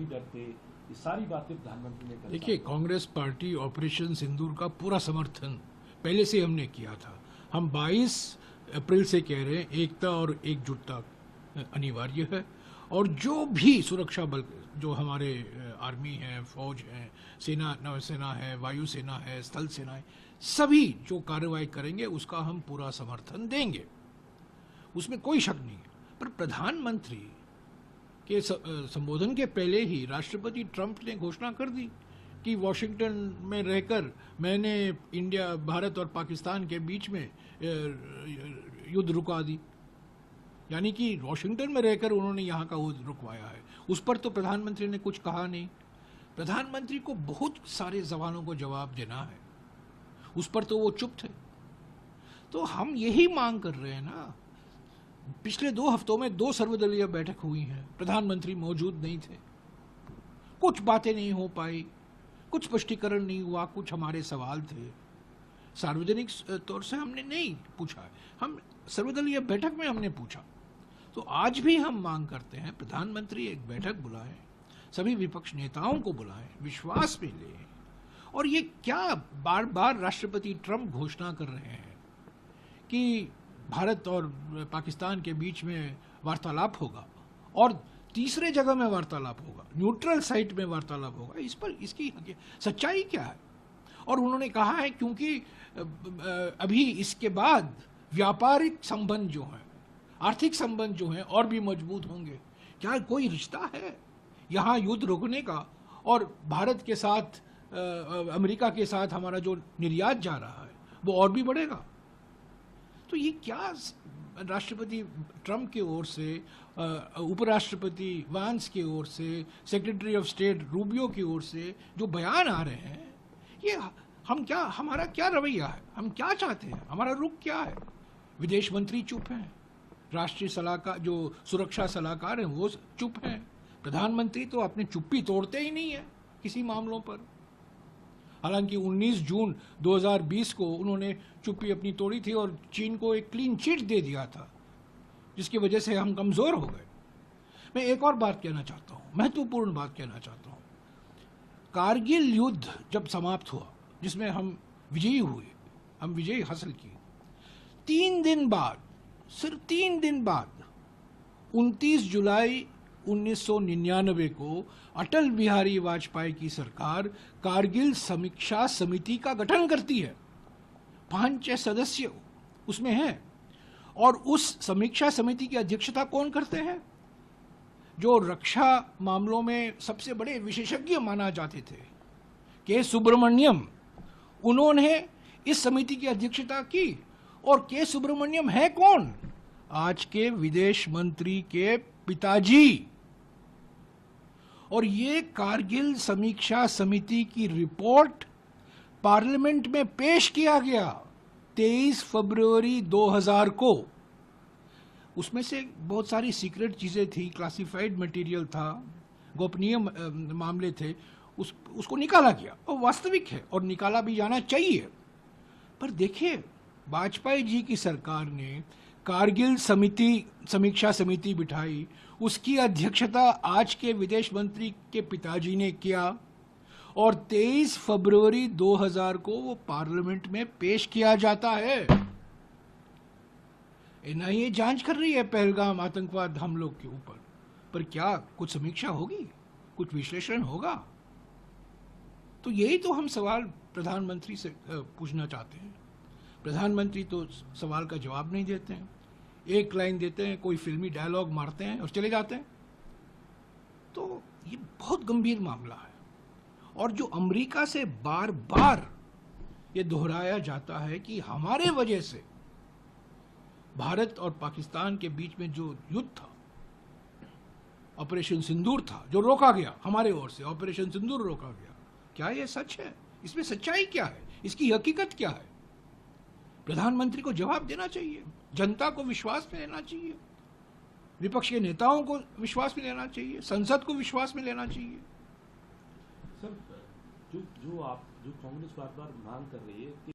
डरते, ये सारी बातें प्रधानमंत्री ने करी। देखिए, कांग्रेस पार्टी ऑपरेशन सिंदूर का पूरा समर्थन पहले से हमने किया था। हम 22 अप्रैल से कह रहे हैं एकता और एकजुटता अनिवार्य है, और जो भी सुरक्षा बल, जो हमारे आर्मी है, फौज है, सेना, नौसेना है, वायुसेना है, स्थल सेना है, सभी जो कार्रवाई करेंगे उसका हम पूरा समर्थन देंगे, उसमें कोई शक नहीं है। पर प्रधानमंत्री के संबोधन के पहले ही राष्ट्रपति ट्रंप ने घोषणा कर दी कि वॉशिंगटन में रहकर मैंने इंडिया, भारत और पाकिस्तान के बीच में युद्ध रुका दी। यानी कि वॉशिंगटन में रहकर उन्होंने यहाँ का युद्ध रुकवाया है। उस पर तो प्रधानमंत्री ने कुछ कहा नहीं। प्रधानमंत्री को बहुत सारे सवालों को जवाब देना है, उस पर तो वो चुप थे। तो हम यही मांग कर रहे हैं ना। पिछले 2 हफ्तों में 2 सर्वदलीय बैठक हुई हैं, प्रधानमंत्री मौजूद नहीं थे, कुछ बातें नहीं हो पाई, कुछ स्पष्टीकरण नहीं हुआ, कुछ हमारे सवाल थे सार्वजनिक तौर से हमने नहीं पूछा, हम सर्वदलीय बैठक में हमने पूछा। तो आज भी हम मांग करते हैं प्रधानमंत्री एक बैठक बुलाएं, सभी विपक्ष नेताओं को बुलाएं, विश्वास में लें। और ये क्या बार बार राष्ट्रपति ट्रंप घोषणा कर रहे हैं कि भारत और पाकिस्तान के बीच में वार्तालाप होगा और तीसरे जगह में वार्तालाप होगा, न्यूट्रल साइट में वार्तालाप होगा, इस पर इसकी सच्चाई क्या है? और उन्होंने कहा है क्योंकि अभी इसके बाद व्यापारिक संबंध जो हैं, आर्थिक संबंध जो हैं और भी मजबूत होंगे। क्या कोई रिश्ता है यहाँ युद्ध रोकने का और भारत के साथ, अमेरिका के साथ हमारा जो निर्यात जा रहा है वो और भी बढ़ेगा? तो ये क्या राष्ट्रपति ट्रंप की ओर से, उपराष्ट्रपति वांस की ओर से, सेक्रेटरी ऑफ स्टेट रूबियो की ओर से जो बयान आ रहे हैं, ये हम क्या, हमारा क्या रवैया है, हम क्या चाहते हैं, हमारा रुख क्या है? विदेश मंत्री चुप हैं, राष्ट्रीय सलाहकार, जो सुरक्षा सलाहकार हैं वो चुप हैं, प्रधानमंत्री तो अपनी चुप्पी तोड़ते ही नहीं है किसी मामलों पर। हालांकि 19 जून 2020 को उन्होंने चुप्पी अपनी तोड़ी थी और चीन को एक क्लीन चिट दे दिया था, जिसकी वजह से हम कमजोर हो गए। मैं एक और बात कहना चाहता हूं, महत्वपूर्ण बात कहना चाहता हूं। कारगिल युद्ध जब समाप्त हुआ, जिसमें हम विजयी हुए, हम विजय हासिल की, 3 दिन बाद, सिर्फ 3 दिन बाद 29 जुलाई 1999 को अटल बिहारी वाजपेयी की सरकार कारगिल समीक्षा समिति का गठन करती है। 5 सदस्य उसमें हैं, और उस समीक्षा समिति की अध्यक्षता कौन करते हैं? जो रक्षा मामलों में सबसे बड़े विशेषज्ञ माना जाते थे, के सुब्रमण्यम, उन्होंने इस समिति की अध्यक्षता की। और के सुब्रमण्यम है कौन? आज के विदेश मंत्री के पिताजी। और ये कारगिल समीक्षा समिति की रिपोर्ट पार्लियामेंट में पेश किया गया 23 फरवरी 2000 को। उसमें से बहुत सारी सीक्रेट चीजें थी, क्लासिफाइड मटेरियल था, गोपनीय मामले थे, उसको निकाला गया और वास्तविक है और निकाला भी जाना चाहिए। पर देखिए, वाजपेयी जी की सरकार ने कारगिल समीक्षा समिति बिठाई, उसकी अध्यक्षता आज के विदेश मंत्री के पिताजी ने किया, और 23 फरवरी 2000 को वो पार्लियामेंट में पेश किया जाता है। एनआईए जांच कर रही है पहलगाम आतंकवाद हमलों के ऊपर, पर क्या कुछ समीक्षा होगी, कुछ विश्लेषण होगा? तो यही तो हम सवाल प्रधानमंत्री से पूछना चाहते हैं। प्रधानमंत्री तो सवाल का जवाब नहीं देते हैं, एक लाइन देते हैं, कोई फिल्मी डायलॉग मारते हैं और चले जाते हैं। तो ये बहुत गंभीर मामला है, और जो अमेरिका से बार बार ये दोहराया जाता है कि हमारे वजह से भारत और पाकिस्तान के बीच में जो युद्ध था, ऑपरेशन सिंदूर था, जो रोका गया हमारे ओर से, ऑपरेशन सिंदूर रोका गया, क्या ये सच है? इसमें सच्चाई क्या है? इसकी हकीकत क्या है? प्रधानमंत्री को जवाब देना चाहिए, जनता को विश्वास में लेना चाहिए, विपक्ष के नेताओं को विश्वास में लेना चाहिए, संसद को विश्वास में लेना चाहिए। सर, जो कांग्रेस बार बार मांग कर रही है कि